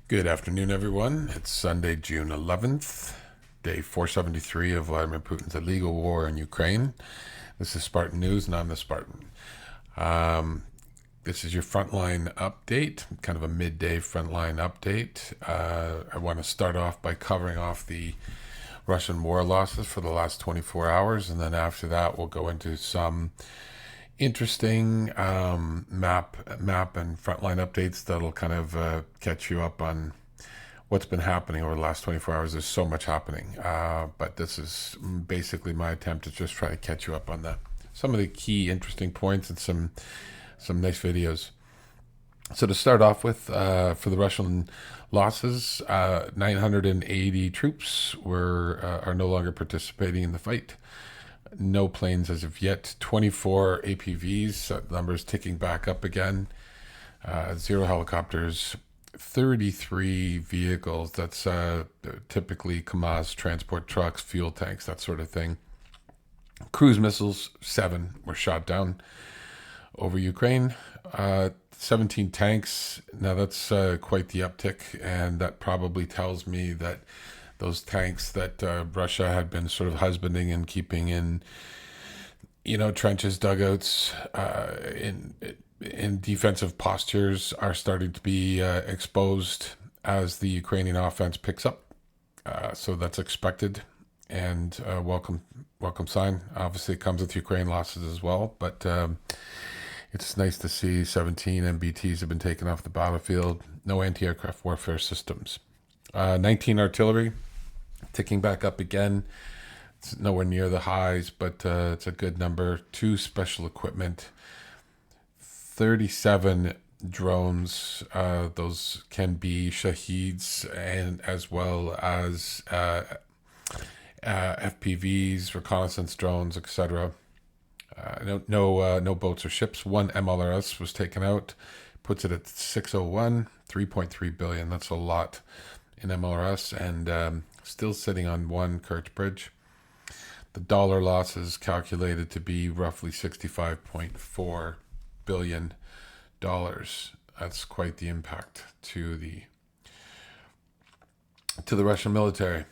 Good afternoon, everyone. It's Sunday, June 11th, day 473 of Vladimir Putin's illegal war in Ukraine. This is Spartan News, and I'm the Spartan. Um, this is your Frontline update, kind of a midday Frontline update. I want to start off by covering off the Russian war losses for the last 24 hours, and then after that, we'll go into some interesting map and frontline updates that'll kind of catch you up on what's been happening over the last 24 hours. There's so much happening, but this is basically my attempt to just try to catch you up on some of the key interesting points and some nice videos. So to start off with, for the Russian losses, 980 troops are no longer participating in the fight. No planes as of yet. 24 APVs. That number is ticking back up again. 0 helicopters. 33 vehicles. That's typically KAMAZ transport trucks, fuel tanks, that sort of thing. Cruise missiles, 7 were shot down over Ukraine. 17 tanks. Now that's quite the uptick, and that probably tells me that those tanks that Russia had been sort of husbanding and keeping in, trenches, dugouts, in defensive postures are starting to be exposed as the Ukrainian offense picks up. So that's expected and welcome sign. Obviously, it comes with Ukraine losses as well, but it's nice to see 17 MBTs have been taken off the battlefield. No anti-aircraft warfare systems. 19 artillery, ticking back up again. It's nowhere near the highs, but it's a good number. 2 special equipment, 37 drones. Those can be Shaheeds and as well as FPVs, reconnaissance drones, etc. No boats or ships. 1 MLRS was taken out, puts it at 601, 3.3 billion. That's a lot in MLRS, and still sitting on 1 Kerch bridge. The dollar loss is calculated to be roughly $65.4 billion. That's quite the impact to the Russian military.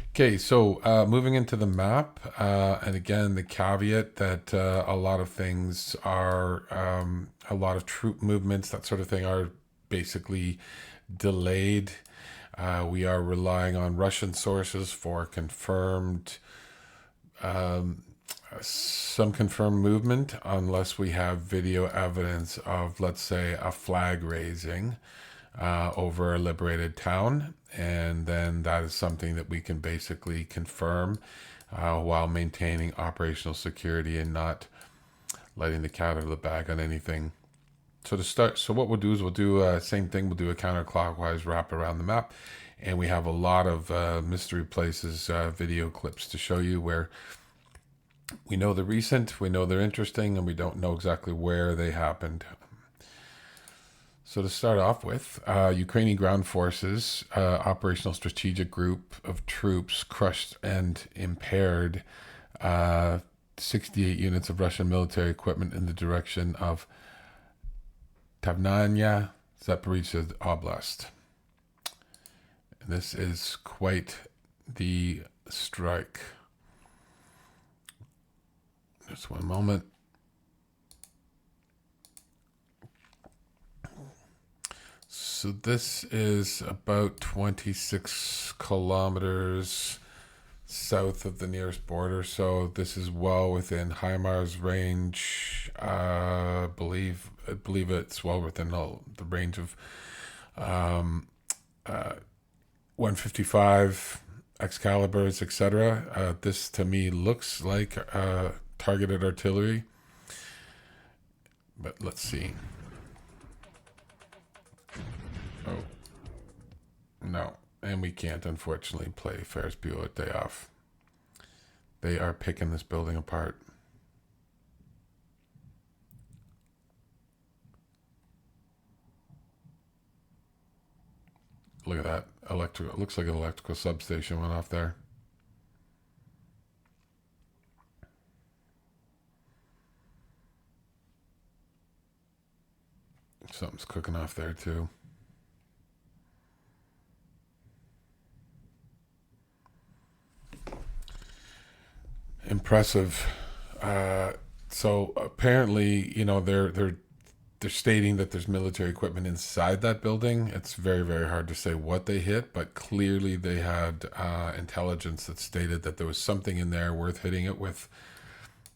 Okay, so moving into the map, and again, the caveat that a lot of things are, a lot of troop movements, that sort of thing, are basically delayed. We are relying on Russian sources for some confirmed movement, unless we have video evidence of, let's say, a flag raising over a liberated town, and then that is something that we can basically confirm while maintaining operational security and not letting the cat out of the bag on anything. So to start, so what we'll do is we'll do same thing. We'll do a counterclockwise wrap around the map, and we have a lot of mystery places video clips to show you where we know they're recent, we know they're interesting, and we don't know exactly where they happened. So to start off with, Ukrainian ground forces, operational strategic group of troops crushed and impaired 68 units of Russian military equipment in the direction of Tavnaya, Zaporizhzhia Oblast. And this is quite the strike. Just one moment. So this is about 26 kilometers south of the nearest border. So this is well within HIMARS range. I believe it's well within the range of 155 Excaliburs, etc. This to me looks like targeted artillery, but let's see. Oh, no. And we can't, unfortunately, play Ferris Bueller Day Off. They are picking this building apart. Look at that. It looks like an electrical substation went off there. Something's cooking off there, too. impressive. So apparently, they're stating that there's military equipment inside that building. It's very, very hard to say what they hit, but clearly they had intelligence that stated that there was something in there worth hitting it with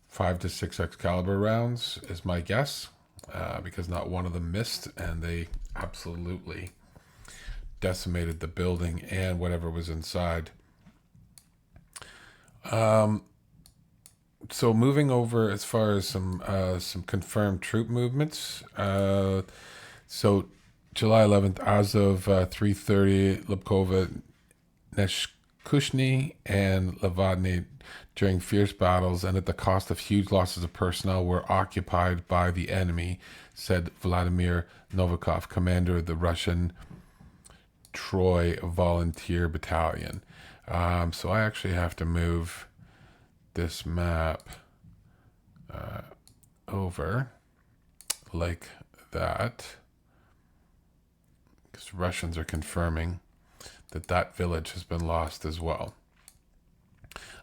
5 to 6 Excalibur rounds, is my guess, because not one of them missed, and they absolutely decimated the building and whatever was inside. So moving over as far as some confirmed troop movements. So July 11th, as of 3:30, Lipkova, Neshkushny, and Lavadny during fierce battles and at the cost of huge losses of personnel were occupied by the enemy, said Vladimir Novikov, commander of the Russian Troy Volunteer Battalion. So I actually have to move this map over like that, because Russians are confirming that that village has been lost as well.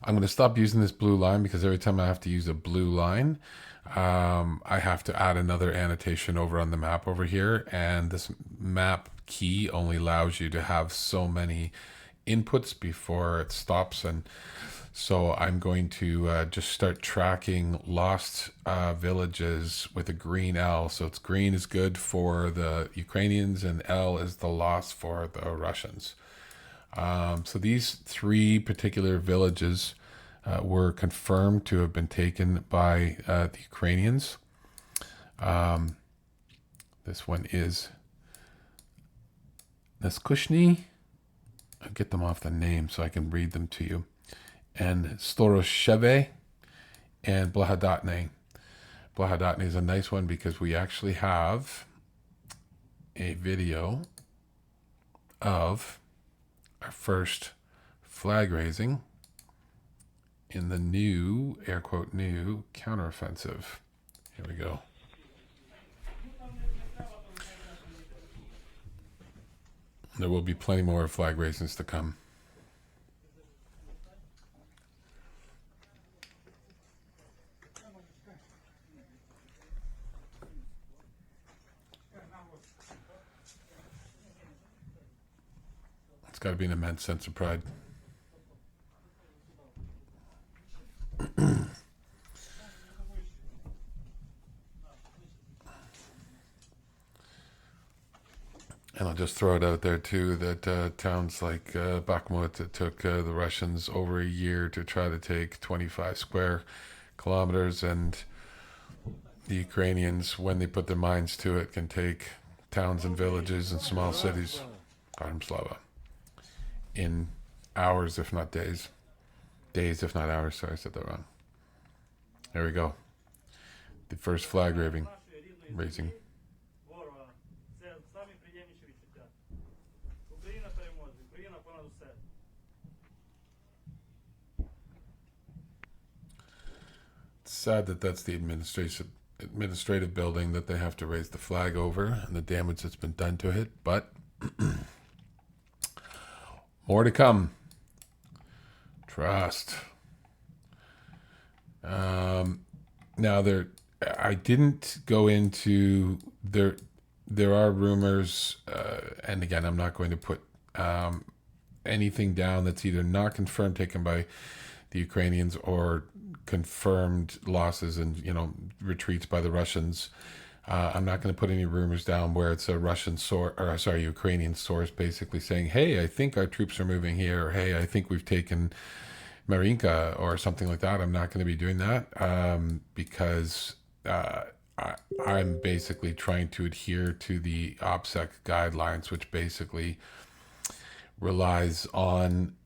I'm going to stop using this blue line because every time I have to use a blue line, I have to add another annotation over on the map over here, and this map key only allows you to have so many inputs before it stops. And so I'm going to just start tracking lost villages with a green L. So it's green is good for the Ukrainians and L is the loss for the Russians. So these 3 particular villages were confirmed to have been taken by the Ukrainians. This one is Neskushny. I'll get them off the name so I can read them to you. And Storosheve and Blahadatne. Blahadatne is a nice one because we actually have a video of our first flag raising in the new, air quote, new counteroffensive. Here we go. There will be plenty more flag raisings to come. It's got to be an immense sense of pride. And I'll just throw it out there too that towns like Bakhmut, it took the Russians over a year to try to take 25 square kilometers, and the Ukrainians, when they put their minds to it, can take towns and villages and small cities, Slava, in hours if not days. Days if not hours, sorry, I said that wrong. There we go. The first flag raising. It's sad that that's the administrative building that they have to raise the flag over and the damage that's been done to it, but more to come. Trust. Now I didn't go into there. There are rumors, and again, I'm not going to put anything down that's either not confirmed taken by the Ukrainians or confirmed losses and retreats by the Russians. I'm not going to put any rumors down where it's a Russian source, or sorry, Ukrainian source, basically saying, "Hey, I think our troops are moving here," or "Hey, I think we've taken Marinka," or something like that. I'm not going to be doing that because I'm basically trying to adhere to the OPSEC guidelines, which basically relies on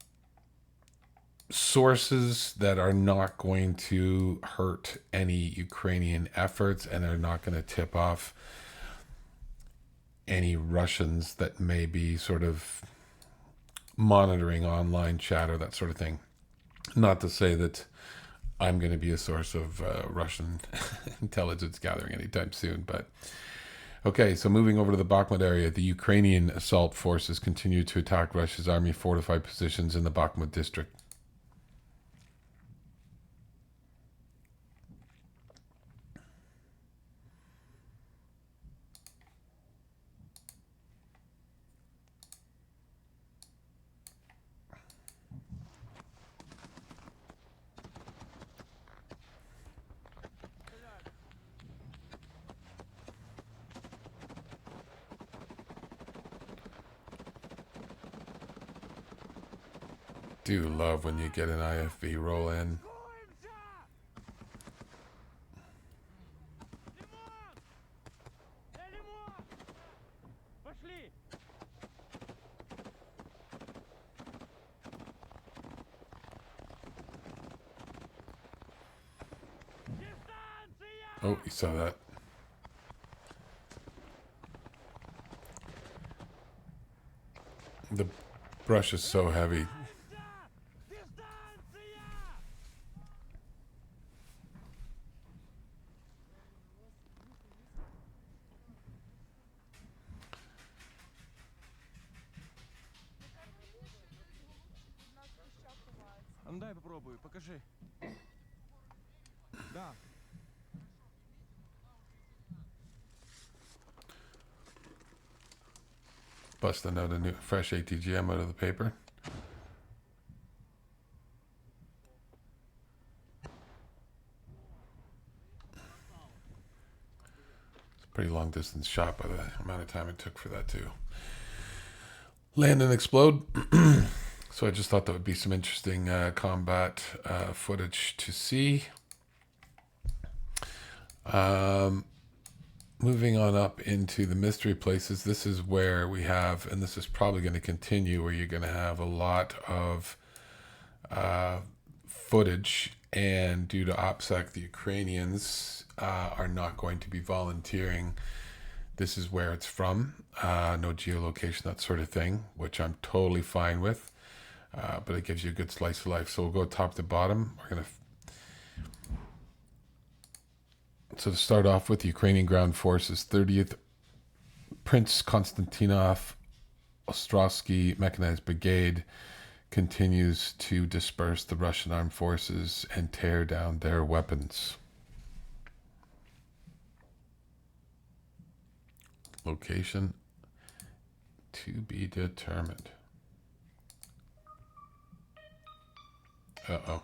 sources that are not going to hurt any Ukrainian efforts and are not going to tip off any Russians that may be sort of monitoring online chat or that sort of thing. Not to say that I'm going to be a source of Russian intelligence gathering anytime soon, but okay, so moving over to the Bakhmut area, the Ukrainian assault forces continue to attack Russia's army fortified positions in the Bakhmut district. do love when you get an IFV roll in. Oh, you saw that. The brush is so heavy. А ну дай попробую, покажи. Да. Busting out a new fresh ATGM out of the paper. It's a pretty long distance shot by the amount of time it took for that to land and explode. So I just thought that would be some interesting combat footage to see. Moving on up into the mystery places, this is where we have, and this is probably going to continue, where you're going to have a lot of footage, and due to OPSEC, the Ukrainians are not going to be volunteering. This is where it's from, no geolocation, that sort of thing, which I'm totally fine with, but it gives you a good slice of life. So we'll go top to bottom. We're going to So to start off with, the Ukrainian Ground Forces 30th Prince Konstantinov Ostrowski Mechanized Brigade continues to disperse the Russian armed forces and tear down their weapons. Location to be determined. Uh-oh.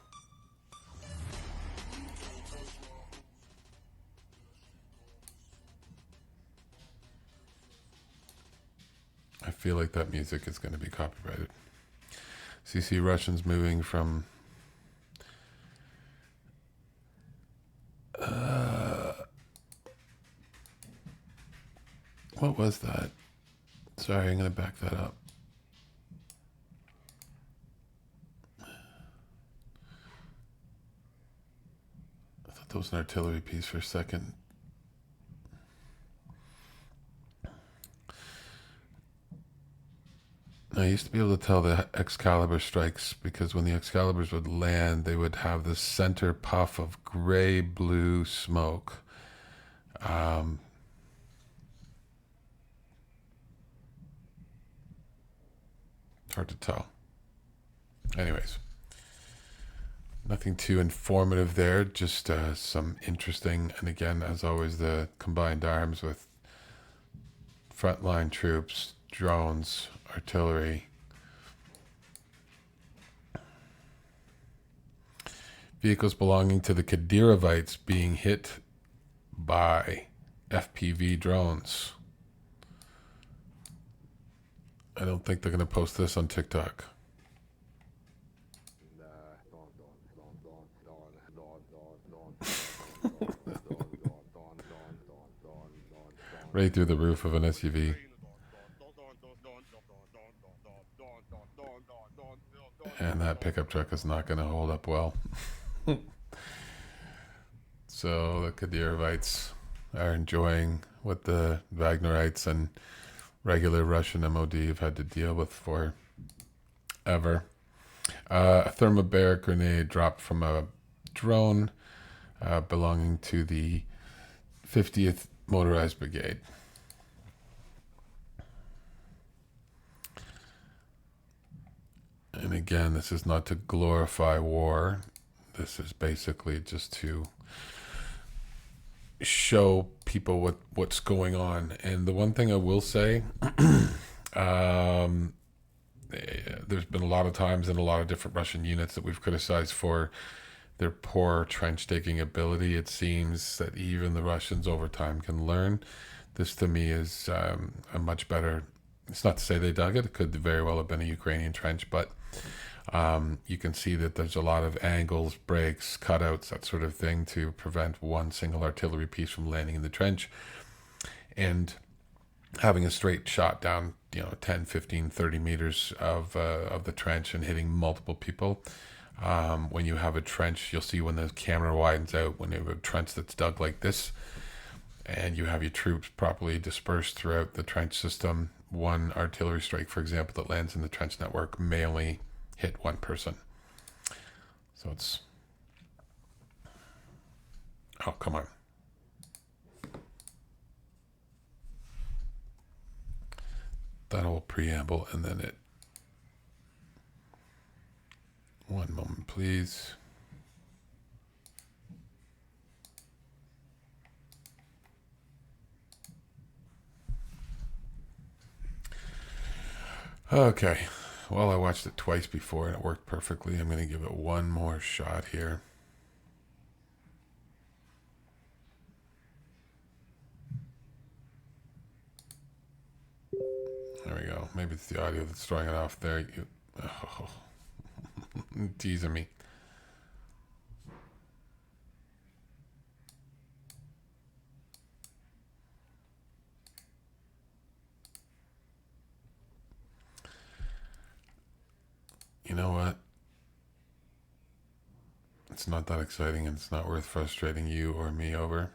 I feel like that music is going to be copyrighted. So you see Russians moving from what was that? Sorry, I'm going to back that up. I thought that was an artillery piece for a second. I used to be able to tell the Excalibur strikes because when the Excaliburs would land, they would have this center puff of gray-blue smoke. It's hard to tell. Anyways, nothing too informative there, just some interesting, and again, as always, the combined arms with frontline troops, drones, artillery. Vehicles belonging to the Kadyrovites being hit by FPV drones. I don't think they're going to post this on TikTok. Right through the roof of an SUV. And that pickup truck is not going to hold up well. So the Kadyrovites are enjoying what the Wagnerites and regular Russian MOD have had to deal with for ever. A thermobaric grenade dropped from a drone belonging to the 50th Motorized Brigade. And again, this is not to glorify war. This is basically just to show people what's going on. And the one thing I will say, there's been a lot of times in a lot of different Russian units that we've criticized for their poor trench taking ability. It seems that even the Russians over time can learn. This to me is a much better, it's not to say they dug it. It could very well have been a Ukrainian trench, but You can see that there's a lot of angles, breaks, cutouts, that sort of thing to prevent one single artillery piece from landing in the trench. And having a straight shot down, 10, 15, 30 meters of the trench and hitting multiple people. When you have a trench, you'll see when the camera widens out, when you have a trench that's dug like this, and you have your troops properly dispersed throughout the trench system, one artillery strike, for example, that lands in the trench network may only hit one person. So it's... Oh, come on. That whole preamble, and then it... One moment, please. Okay. Well, I watched it twice before and it worked perfectly. I'm going to give it one more shot here. There we go. Maybe it's the audio that's throwing it off there. Teasing me. You know what? It's not that exciting and it's not worth frustrating you or me over.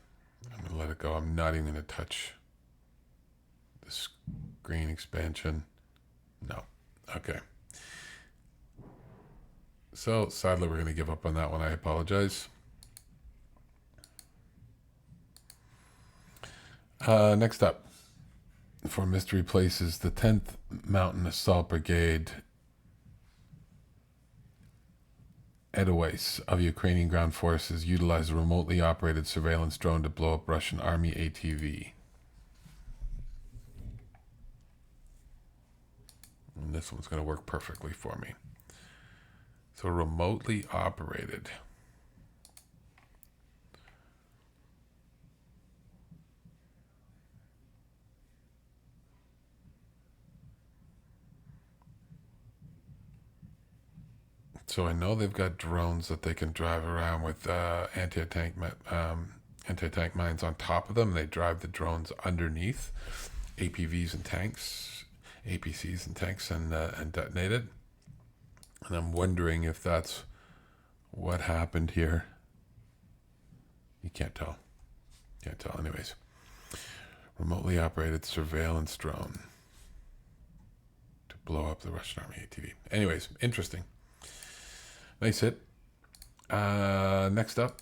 I'm going to let it go. I'm not even going to touch the screen expansion. No. Okay. So, sadly, we're going to give up on that one. I apologize. Next up, for Mystery Places, the 10th Mountain Assault Brigade Edelweiss of Ukrainian ground forces utilized a remotely operated surveillance drone to blow up Russian Army ATV. And this one's going to work perfectly for me. So remotely operated. So I know they've got drones that they can drive around with anti-tank mines on top of them. They drive the drones underneath APVs and tanks, APCs and tanks, and detonate it. And I'm wondering if that's what happened here. You can't tell. Can't tell. Anyways, remotely operated surveillance drone to blow up the Russian Army ATV. Anyways, interesting. Nice hit. Next up,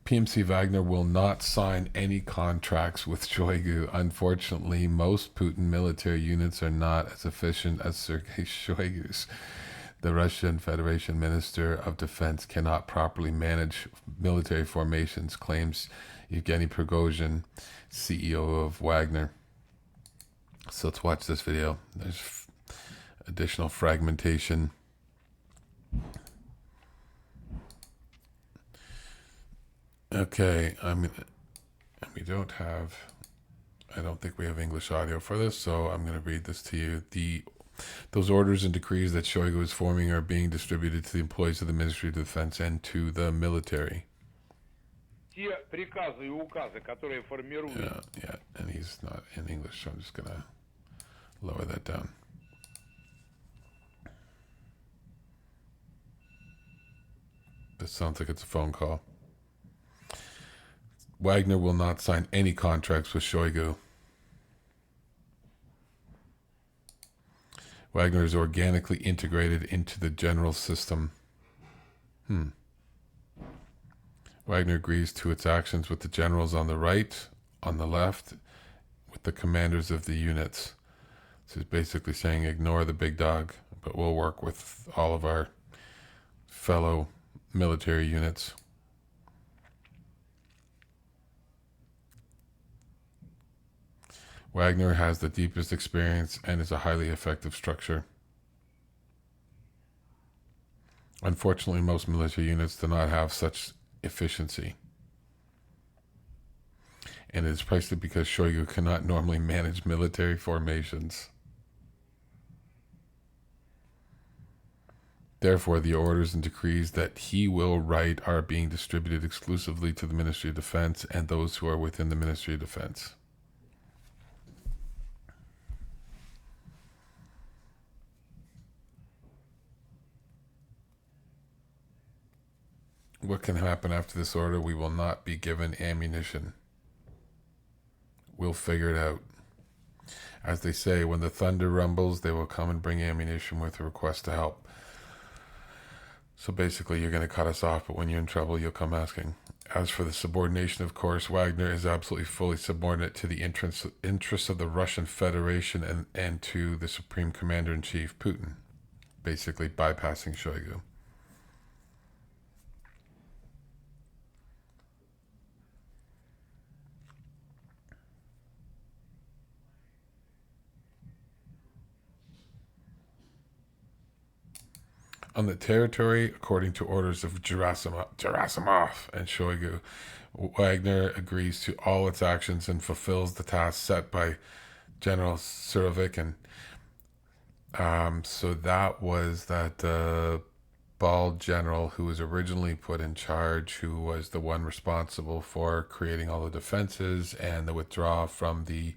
PMC Wagner will not sign any contracts with Shoigu. Unfortunately, most Putin military units are not as efficient as Sergei Shoigu's. The Russian Federation Minister of Defense cannot properly manage military formations, claims Evgeny Prigozhin, CEO of Wagner. So let's watch this video. There's additional fragmentation. Okay, we don't have, I don't think we have English audio for this, so I'm going to read this to you. Those orders and decrees that Shoigu is forming are being distributed to the employees of the Ministry of Defense and to the military. Yeah, and he's not in English, so I'm just going to lower that down. This sounds like it's a phone call. Wagner will not sign any contracts with Shoigu. Wagner is organically integrated into the general system. Wagner agrees to its actions with the generals on the right, on the left, with the commanders of the units. So he's basically saying ignore the big dog, but we'll work with all of our fellow military units. Wagner has the deepest experience and is a highly effective structure. Unfortunately, most military units do not have such efficiency. And it is precisely because Shoigu cannot normally manage military formations. Therefore, the orders and decrees that he will write are being distributed exclusively to the Ministry of Defense and those who are within the Ministry of Defense. What can happen after this order? We will not be given ammunition. We'll figure it out. As they say, when the thunder rumbles, they will come and bring ammunition with a request to help. So basically, you're going to cut us off, but when you're in trouble, you'll come asking. As for the subordination, of course, Wagner is absolutely fully subordinate to the interests of the Russian Federation and to the Supreme Commander-in-Chief, Putin, basically bypassing Shoigu. On the territory, according to orders of Gerasimov and Shoigu, Wagner agrees to all its actions and fulfills the tasks set by General Surovikin. So that was that bald general who was originally put in charge, who was the one responsible for creating all the defenses and the withdrawal from the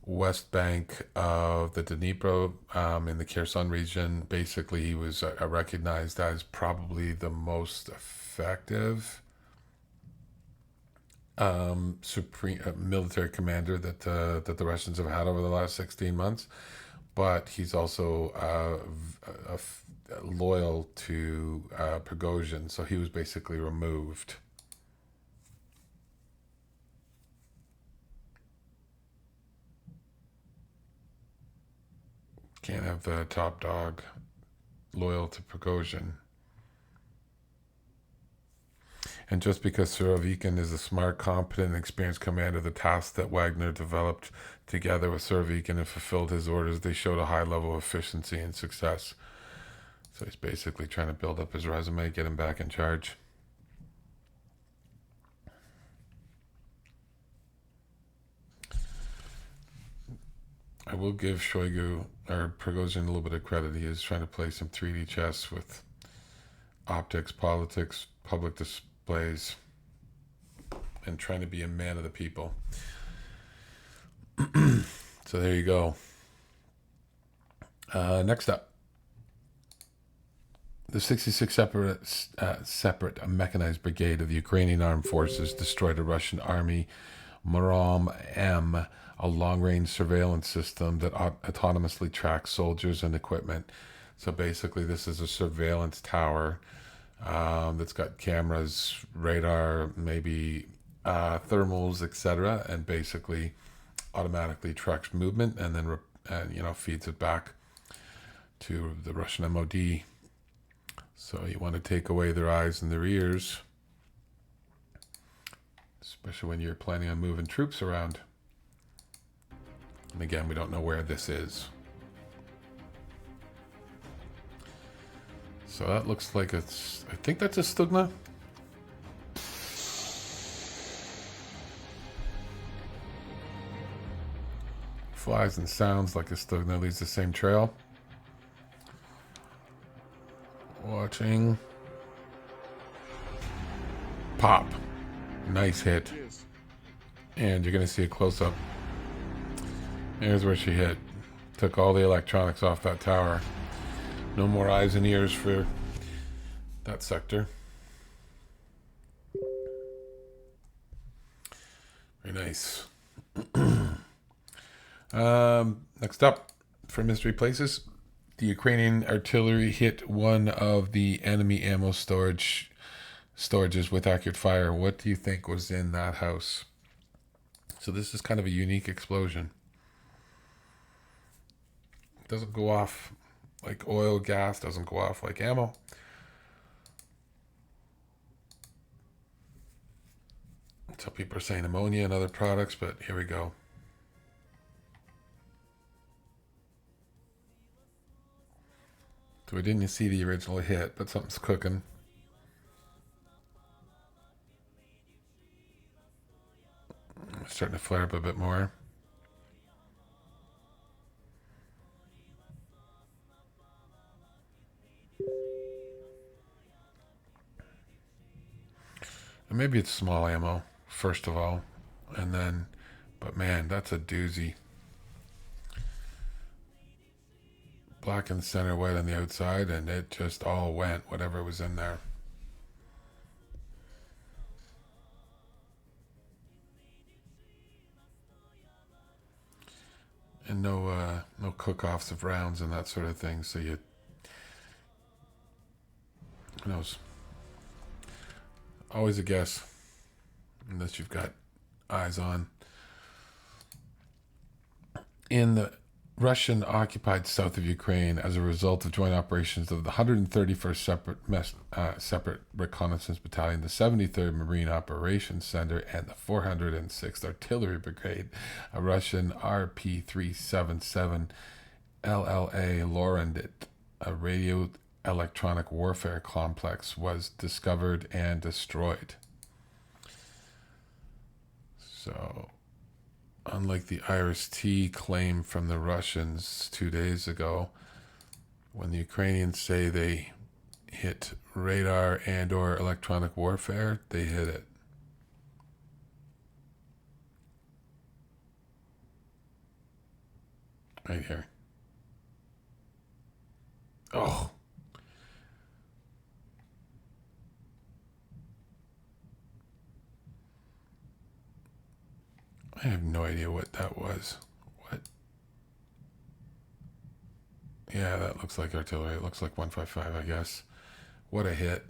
west bank of the Dnipro in the Kherson region. Basically, he was recognized as probably the most effective supreme military commander that the Russians have had over the last 16 months. But he's also loyal to Prigozhin, so he was basically removed. Can't have the top dog loyal to Prigozhin. And just because Surovikin is a smart, competent, and experienced commander, the tasks that Wagner developed together with Surovikin and fulfilled his orders, they showed a high level of efficiency and success. So he's basically trying to build up his resume, get him back in charge. I will give Shoigu or Prigozhin a little bit of credit. He is trying to play some 3D chess with optics, politics, public displays, and trying to be a man of the people. So there you go. Next up, the 66th separate mechanized brigade of the Ukrainian armed forces destroyed a Russian army Marom-M, a long-range surveillance system that autonomously tracks soldiers and equipment. So basically, this is a surveillance tower that's got cameras, radar, maybe thermals, etc., and basically automatically tracks movement and then feeds it back to the Russian MOD. So you want to take away their eyes and their ears, especially when you're planning on moving troops around. And again, we don't know where this is. So that looks like it's, I think that's a Stugna. Flies and sounds like a Stugna, leads the same trail. Watching. Pop. Nice hit. And you're going to see a close-up. Here's where she hit. Took all the electronics off that tower. No more eyes and ears for that sector. Very nice. Next up, for mystery places, the Ukrainian artillery hit one of the enemy ammo storages with accurate fire. What do you think was in that house? So this is kind of a unique explosion. It doesn't go off like oil, gas, doesn't go off like ammo. Some people are saying ammonia and other products, but here we go. So we didn't see the original hit, but something's cooking. It's starting to flare up a bit more. maybe it's small ammo, first of all. And then, but man, that's a doozy. Black in the center, white on the outside, and it just all went, whatever was in there. And no cook-offs of rounds and that sort of thing. So who knows? Always a guess, unless you've got eyes on. In the Russian-occupied south of Ukraine, as a result of joint operations of the 131st Separate Reconnaissance Battalion, the 73rd Marine Operations Center, and the 406th Artillery Brigade, a Russian RP-377 LLA Lorendit, a radio electronic warfare complex, was discovered and destroyed. So, unlike the IRIS-T claim from the Russians 2 days ago, when the Ukrainians say they hit radar and or electronic warfare, they hit it. Right here. Oh. I have no idea what that was. What? Yeah, that looks like artillery. It looks like 155, I guess. What a hit.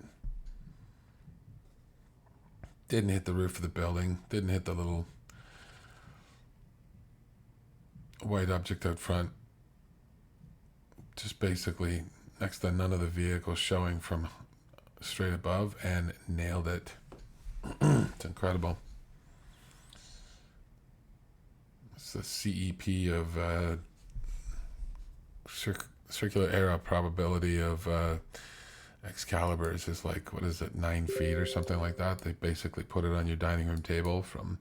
Didn't hit the roof of the building. Didn't hit the little white object out front. Just basically next to none of the vehicles showing from straight above, and nailed it. It's incredible. It's the CEP of circular era probability of Excaliburs is like, what is it, 9 feet or something like that. They basically put it on your dining room table from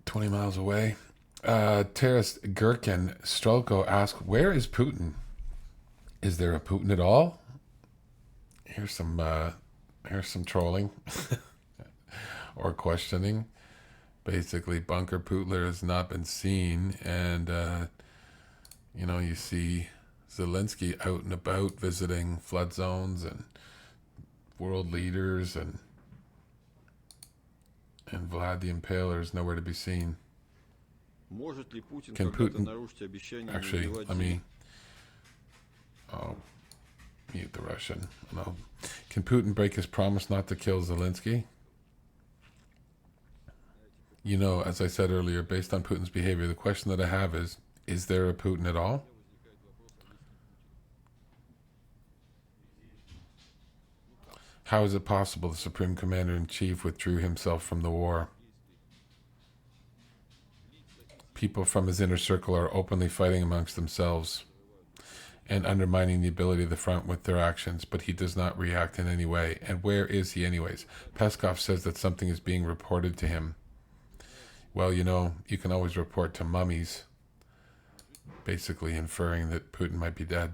20 miles away. Terrorist Gherkin Strelko asked, where is Putin? Is there a Putin at all? Here's some trolling or questioning. Basically, Bunker Putler has not been seen, and you see Zelensky out and about visiting flood zones and world leaders, and Vlad the Impaler is nowhere to be seen. Can Putin actually? Let me. Oh, mute the Russian. No. Can Putin break his promise not to kill Zelensky? As I said earlier, based on Putin's behavior, the question that I have is there a Putin at all? How is it possible the Supreme Commander-in-Chief withdrew himself from the war? People from his inner circle are openly fighting amongst themselves and undermining the ability of the front with their actions, but he does not react in any way. And where is he anyways? Peskov says that something is being reported to him. Well, you can always report to mummies, basically inferring that Putin might be dead.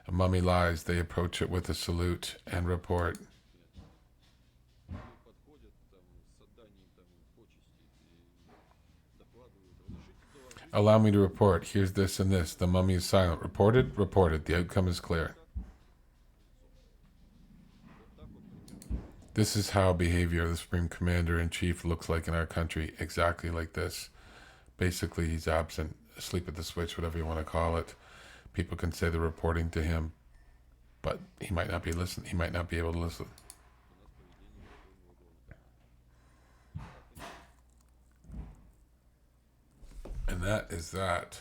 A mummy lies, they approach it with a salute and report. Allow me to report. Here's this and this. The mummy is silent. Reported? Reported. The outcome is clear. This is how behavior of the Supreme Commander-in-Chief looks like in our country. Exactly like this. Basically, he's absent, asleep at the switch, whatever you want to call it. People can say they're reporting to him, but he might not be listening. He might not be able to listen. And that is that.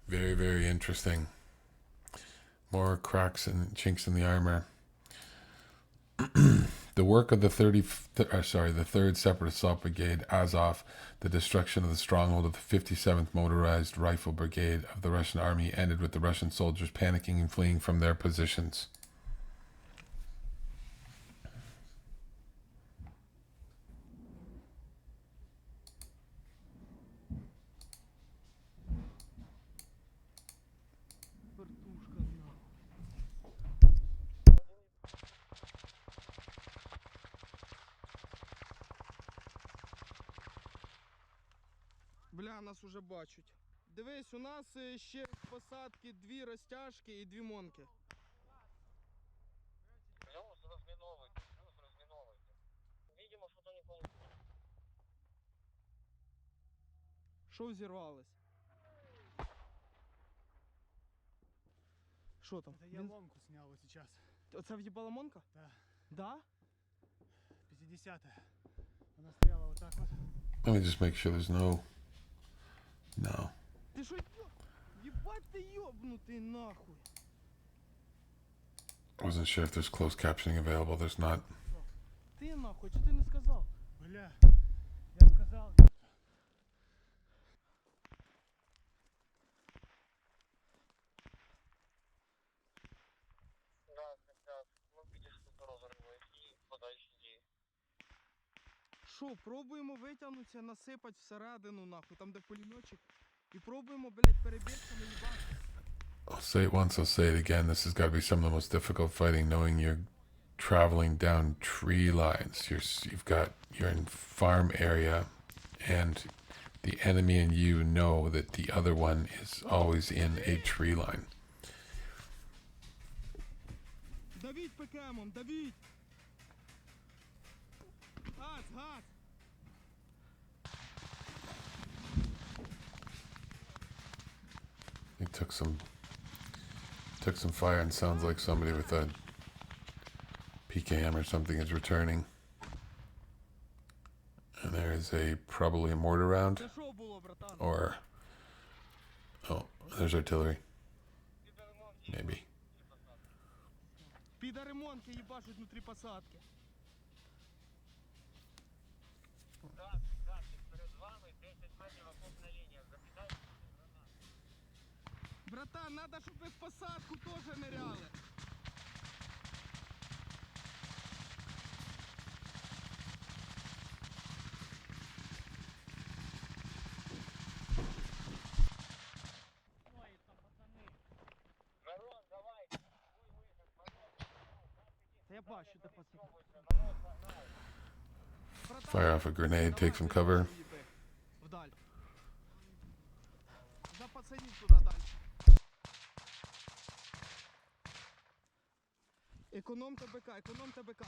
Very, very interesting. More cracks and chinks in the armor. The work of the 3rd Separate Assault Brigade, Azov, the destruction of the stronghold of the 57th Motorized Rifle Brigade of the Russian Army ended with the Russian soldiers panicking and fleeing from their positions. Бля, нас уже бачать. Дивись, у нас ще з посадки 2 розтяжки і 2 монки. Плюс разминовывайте. Видимо, что-то не получилось. Що взірвалось? Що там? Это я ломку снял вот сейчас. Оце в'їбала монка? Да. Да? 50-я. Она стояла вот так вот. Let me just make sure there's no. Ти що Єбать ти йобнутий нахуй. I wasn't sure if there's closed captioning available. There's not. Ти нахуй, чи ти не сказав? Бля, я сказал. Да, сейчас. Ну, видишь, что разрывает и подальше иди. Що, пробуємо витягнутися, насипати всередину нахуй, там де пулеметчик. І пробуємо, блядь, перебігти на їбати. I'll say it once, I'll say it again. This has got to be some of the most difficult fighting, knowing you're traveling down tree lines. You're in farm area, and the enemy and you know that the other one is always in a tree line. Давіть ПКМом, давіть! Газ, газ! He took some fire, and sounds like somebody with a PKM or something is returning. And there is probably a mortar round, Це що було, братан? or there's artillery. Maybe. Піда ремонтки їбашуть внутрі посадки. Да, перед вами 10 метров окопная линия. Запитайте гранат. Братан, надо, щоб ви в посадку теж ныряли. Народ, давайте. Ой, выход, пожалуйста. Та я бачу, де посадка. Народ, погнали. Братан, Fire off a grenade, take some cover. Вдаль. Да пацанів туди далі. Економте БК, економте БК.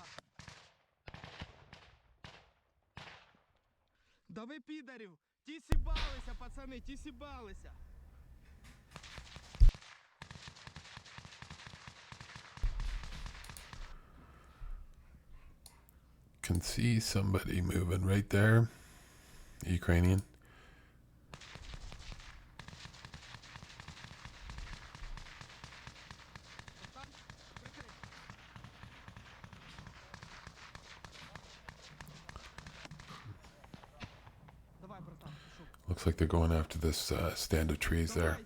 Да ви підарів! Ті сібалися, пацани, ті сібалися! Can see somebody moving right there. Ukrainian. Давай, братан, пішов. Looks like they're going after this stand of trees there. Давай.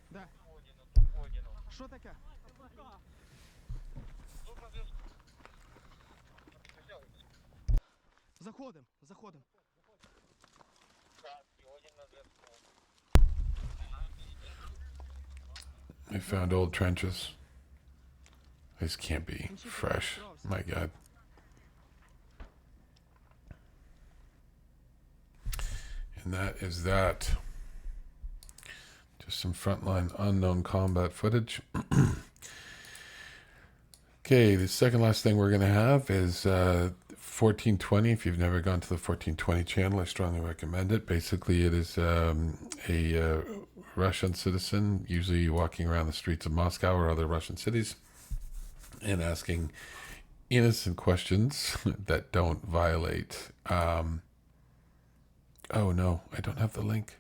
Де? Тут подано. Що таке? Тут на зв'язку. Заходим, заходим. Так, один на зв'язку. They found old trenches. This can't be fresh. My God. And that is that. Just some frontline unknown combat footage. Okay, the second last thing we're going to have is 1420. If you've never gone to the 1420 channel, I strongly recommend it. Basically, it is a Russian citizen, usually walking around the streets of Moscow or other Russian cities, and asking innocent questions that don't violate. Oh no, I don't have the link.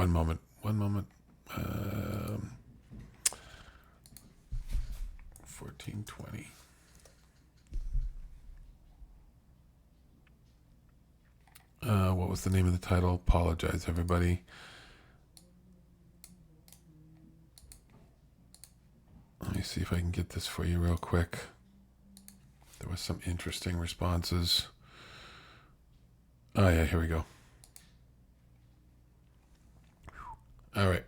One moment. 1420. What was the name of the title? Apologize, everybody. Let me see if I can get this for you real quick. There was some interesting responses. Oh yeah, here we go. All right.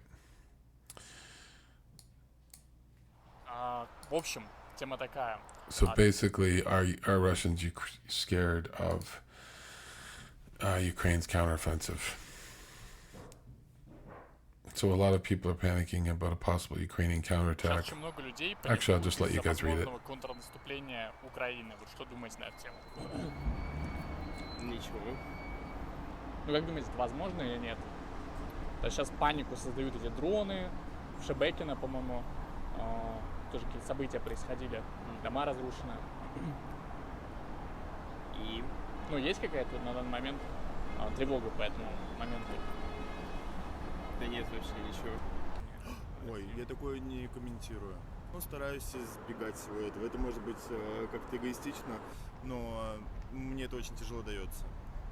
В общем, тема такая. So basically, are Russians scared of Ukraine's counteroffensive? So a lot of people are panicking about a possible Ukrainian Сейчас counterattack. очень много людей Actually, I'll just let паникуют you из-за guys read it. возможного контрнаступления Украины. Вот что думаете на эту тему? Ничего. Ну, как думаете, это возможно или нет? То есть сейчас панику создают эти дроны, в Шебекино, по-моему, тоже какие-то события происходили, дома разрушены. И Ну, есть какая-то на данный момент тревога по этому моменту? да нет вообще ничего. Ой, я такое не комментирую. Ну, стараюсь избегать всего этого. Это может быть как-то эгоистично, но мне это очень тяжело дается.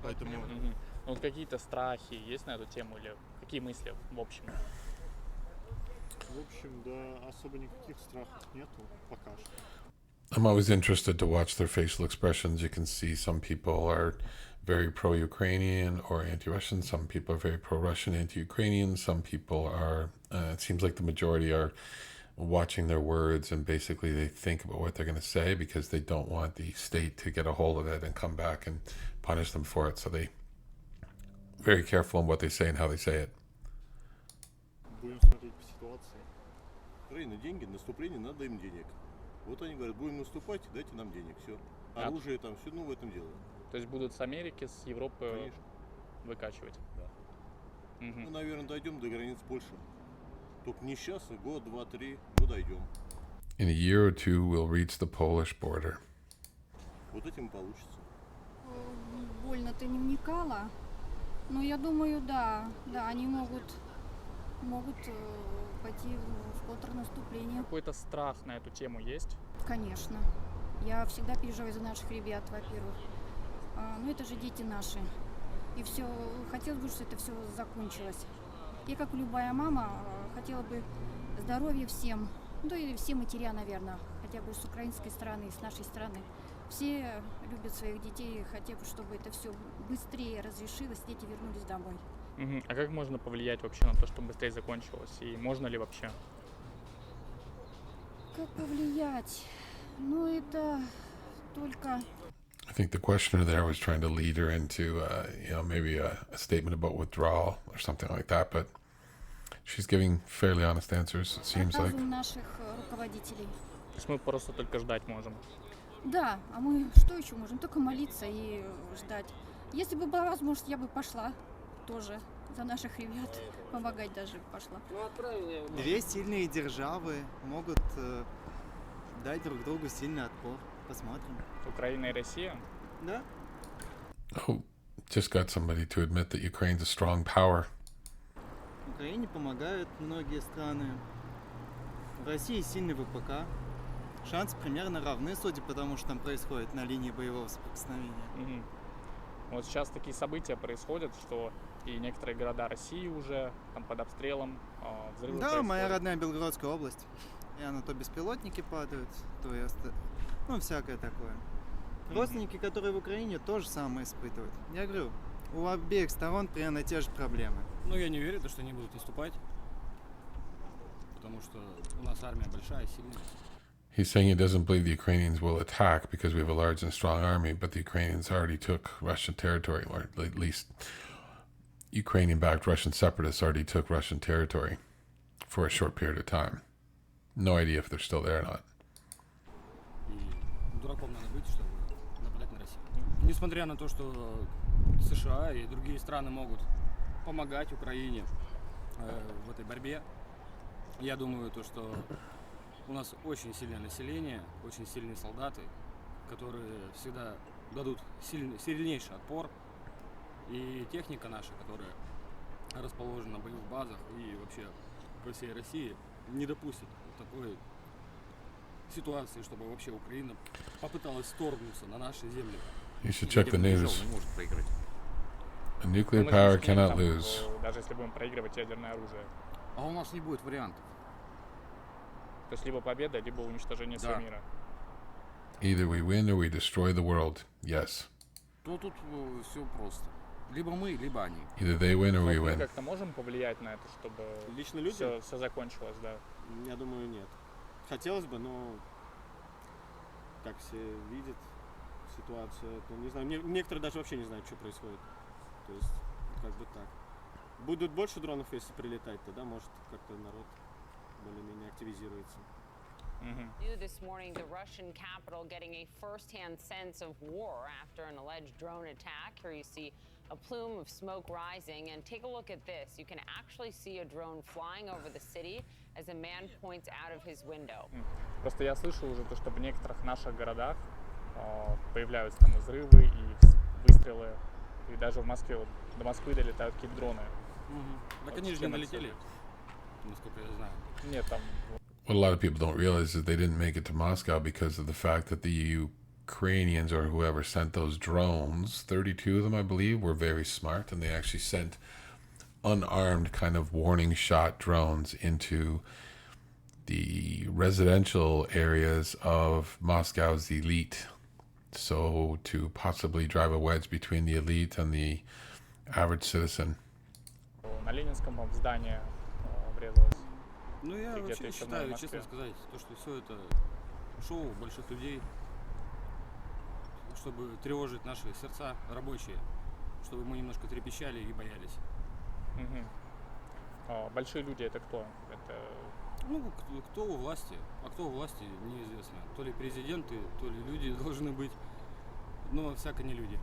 Поэтому... Мгм. Ну, вот какие-то страхи есть на эту тему или какие мысли в общем? В общем, да, особо никаких страхов нету пока что. I'm always interested to watch their facial expressions. You can see some people are very pro-Ukrainian or anti-Russian. Some people are very pro-Russian, anti-Ukrainian. Some people are, it seems like the majority are watching their words and basically they think about what they're going to say because they don't want the state to get a hold of it and come back and punish them for it. So they very careful in what they say and how they say it. Будем смотреть по ситуации. Украина деньги, наступление, надо им денег. Вот они говорят, будем наступать, дайте нам денег, все. Оружие там, все, ну в этом дело. То есть будут с Америки, с Европы Конечно. выкачивать? Да. Мгм. Мы, наверное, дойдем до границ Польши. Только не сейчас, а год, два, три, мы дойдем. In a year or two, we'll reach the Polish border. Вот этим и получится. Больно-то не вникала. Но я думаю, да, они могут пойти в контрнаступление. Какой-то страх на эту тему есть? Конечно. Я всегда переживаю за наших ребят, во-первых. Ну это же дети наши. И все, хотелось бы, чтобы это все закончилось. Я, как любая мама, хотела бы здоровья всем. Ну и все матеря, наверное, хотя бы с украинской стороны, с нашей стороны. Все любят своих детей, хотя бы, чтобы это все быстрее разрешилось, дети вернулись домой. Мгм. А как можно повлиять вообще на то, чтобы быстрее закончилось? И можно ли вообще? Как повлиять? Ну это только... I think the questioner there was trying to lead her into, maybe a statement about withdrawal or something like that, but she's giving fairly honest answers, it seems like. разум наших руководителей. То есть мы просто только ждать можем. Да, а мы что еще можем? Только молиться и ждать. Если бы была возможность, я бы пошла тоже за наших ребят, помогать даже пошла. Две сильные державы могут дать друг другу сильный отпор. Посмотрим. Украина и Россия? Да? Oh, just got somebody to admit that Ukraine's a strong power. Украине помогают многие страны. В России сильный ВПК. Шансы примерно равны, судя по тому, что там происходит на линии боевого соприкосновения. Мгм. Вот сейчас такие события происходят, что и некоторые города России уже там под обстрелом, взрывы Да, происходят. моя родная Белгородская область. И она то беспилотники падают, то и ну, всякое такое. Родственники, которые в Украине, тоже самое испытывают. Я говорю, у обеих сторон примерно те же проблемы. Ну я не верю, что они будут наступать. Потому что у нас армия большая, сильная. He's saying he doesn't believe the Ukrainians will attack because we have a large and strong army, but the Ukrainians already took Russian territory, or at least Ukrainian-backed Russian separatists already took Russian territory for a short period of time. No idea if they're still there or not. И дураком надо быть, чтобы нападать на Россию. Несмотря на то, что США и другие страны могут помогать Украине в этой борьбе, я думаю, то, что у нас очень сильное население, очень сильные солдаты, которые всегда дадут сильнейший отпор. И техника наша, которая расположена на боевых базах и вообще по всей России, не допустит такой ситуации, чтобы вообще Украина попыталась вторгнуться на наши земли. You should check the news. Не может проиграть. A nuclear Мы power же не cannot там, lose. даже если будем проигрывать ядерное оружие. А у нас не будет вариантов. То есть либо победа, либо уничтожение всего Да. мира. Either we win or we destroy the world. Yes. То тут все просто. Либо мы, либо они. Either they win or we Вот мы win. как-то можем повлиять на это, чтобы Лично люди? все закончилось, да? Я думаю, нет. хотелось бы, но как все видят ситуацию, то не знаю, некоторые даже вообще не знают, что происходит. То есть, как бы так. Будут больше дронов, если прилетать, тогда может как-то народ более-менее активизируется. New this morning, the Russian capital getting a first-hand sense of war after an alleged drone attack. Here you see a plume of smoke rising, and take a look at this. You can actually see a drone flying over the city as a man points out of his window. Просто я слышал уже то, что в некоторых наших городах появляются там взрывы и выстрелы, и даже в Москве, вот, до Москвы долетают какие-то дроны. Так Вот они же не чем это налетели, связано? насколько я знаю. Нет, там What a lot of people don't realize is they didn't make it to Moscow because of the fact that the Ukrainians or whoever sent those drones, 32 of them, I believe, were very smart, and they actually sent unarmed kind of warning shot drones into the residential areas of Moscow's elite. So to possibly drive a wedge between the elite and the average citizen. на Ленинском здание врезалось. Ну, я И где-то вообще еще в считаю, Москве. честно сказать, то, что все это шоу больших людей, чтобы тревожить наши сердца рабочие, чтобы мы немножко трепещали и боялись. Большие люди это кто? Это Ну, кто у власти, а кто у власти, неизвестно. То ли президенты, то ли люди должны быть, но всяко не люди.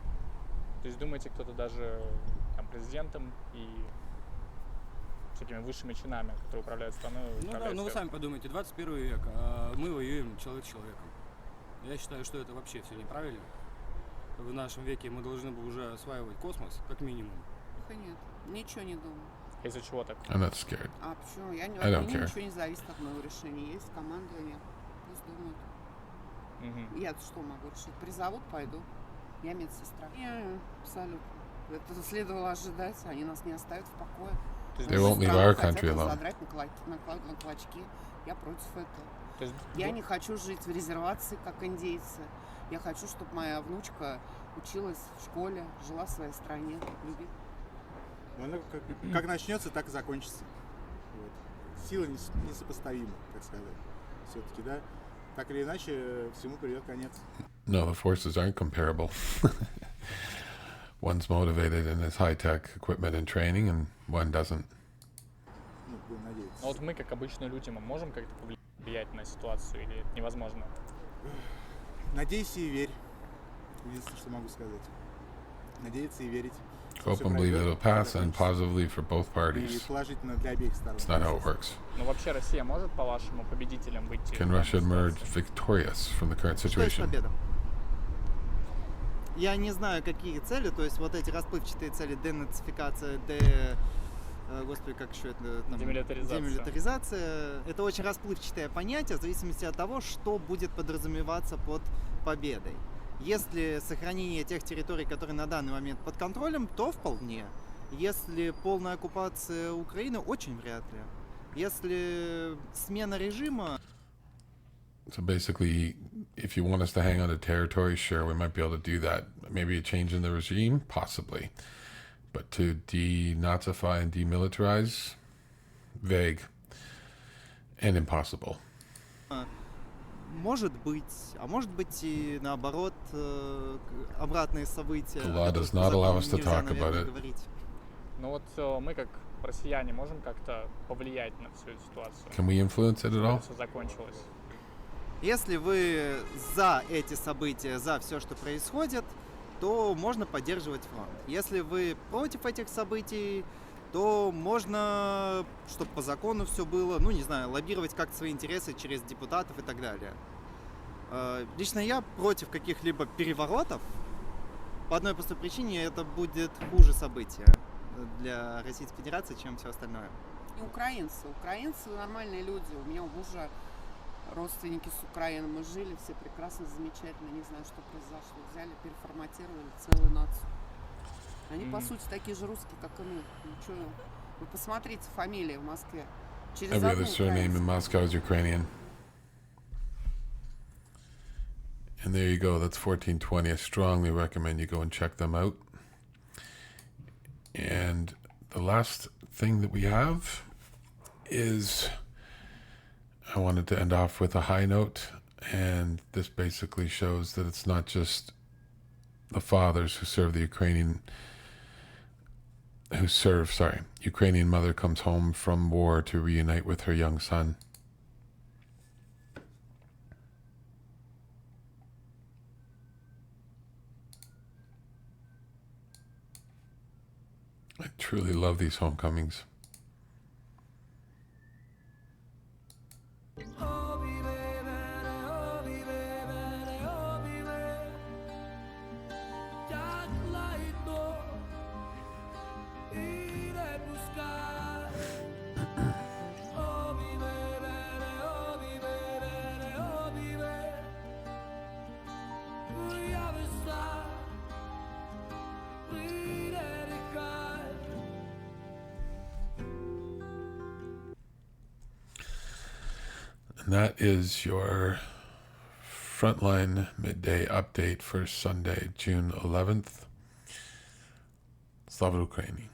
То есть думаете, кто-то даже там президентом и всякими высшими чинами, которые управляют страной, Ну да, управляют ну вы сверху? сами подумайте, 21 век, а мы воюем человек с человеком. Я считаю, что это вообще все неправильно. В нашем веке мы должны бы уже осваивать космос, как минимум. Нет, ничего не думаю. Из-за чего так? I'm not scared. А почему? I От don't меня care. ничего не зависит от моего решения. Есть командование, пусть думают. Я что могу решить? Призовут, пойду. Я медсестра. Абсолютно. Это следовало ожидать, они нас не оставят в покое. То есть, They won't leave our country alone. Задрать на клочки. Я против этого. то есть, Я не хочу жить в резервации, как индейцы. Я хочу, чтобы моя внучка училась в школе, жила в своей стране, любит. Оно как начнется, так и закончится. Вот. Силы несопоставимы, так сказать. Все-таки, да. Так или иначе, всему придет конец. No, the forces aren't comparable. One's motivated in his high-tech equipment and training, and one doesn't. Ну, будем надеяться. ну вот мы, как обычные люди, мы можем как-то повлиять на ситуацию или это невозможно? Надейся и верь. Единственное, что могу сказать. Надеяться и верить. что Hope всё and believe пройдет, it'll pass, всё and закончится. positively for both И parties. положительно для обеих сторон. It's not how it works. Ну вообще Россия может, по-вашему, победителем выйти? Can в данной Russia emerge ситуации? victorious from the current Что есть situation? победа? Я не знаю, какие цели, то есть вот эти расплывчатые цели, денацификация, господи, как еще это? Там, Демилитаризация. демилитаризация. Это очень расплывчатое понятие в зависимости от того, что будет подразумеваться под победой. Если сохранение тех территорий, которые на данный момент под контролем, то вполне. Если полная оккупация Украины, очень вряд ли. Если смена режима, So basically, if you want us to hang on to territory, sure, we might be able to do that. Maybe a change in the regime, possibly. But to denazify and demilitarize, vague and impossible. может быть, а может быть и наоборот, обратные события. The о law которых does по not allow закону us to нельзя, talk наверное, about it. говорить. Ну вот мы, как россияне, можем как-то повлиять на всю эту ситуацию? Can we influence it at Чтобы all? это все закончилось? Если вы за эти события, за все, что происходит, то можно поддерживать фронт. Если вы против этих событий, то можно, чтобы по закону все было, ну не знаю, лоббировать как-то свои интересы через депутатов и так далее. Лично я против каких-либо переворотов. По одной простой причине это будет хуже событие для Российской Федерации, чем все остальное. И украинцы. Украинцы нормальные люди. У меня у мужа родственники с Украины. Мы жили все прекрасно, замечательно. Не знаю, что произошло. Взяли, переформатировали целую нацию. Они, по сути, такие же русские, как и мы. Ну, чё, вы посмотрите фамилии в Москве. Через Every одну other surname in украинскую. Moscow is Ukrainian. And there you go. That's 1420. I strongly recommend you go and check them out. And the last thing that we have is I wanted to end off with a high note, and this basically shows that it's not just the fathers who serve the Ukrainian mother comes home from war to reunite with her young son. I truly love these homecomings. And that is your Frontline midday update for Sunday, June 11th. Slava Ukraini.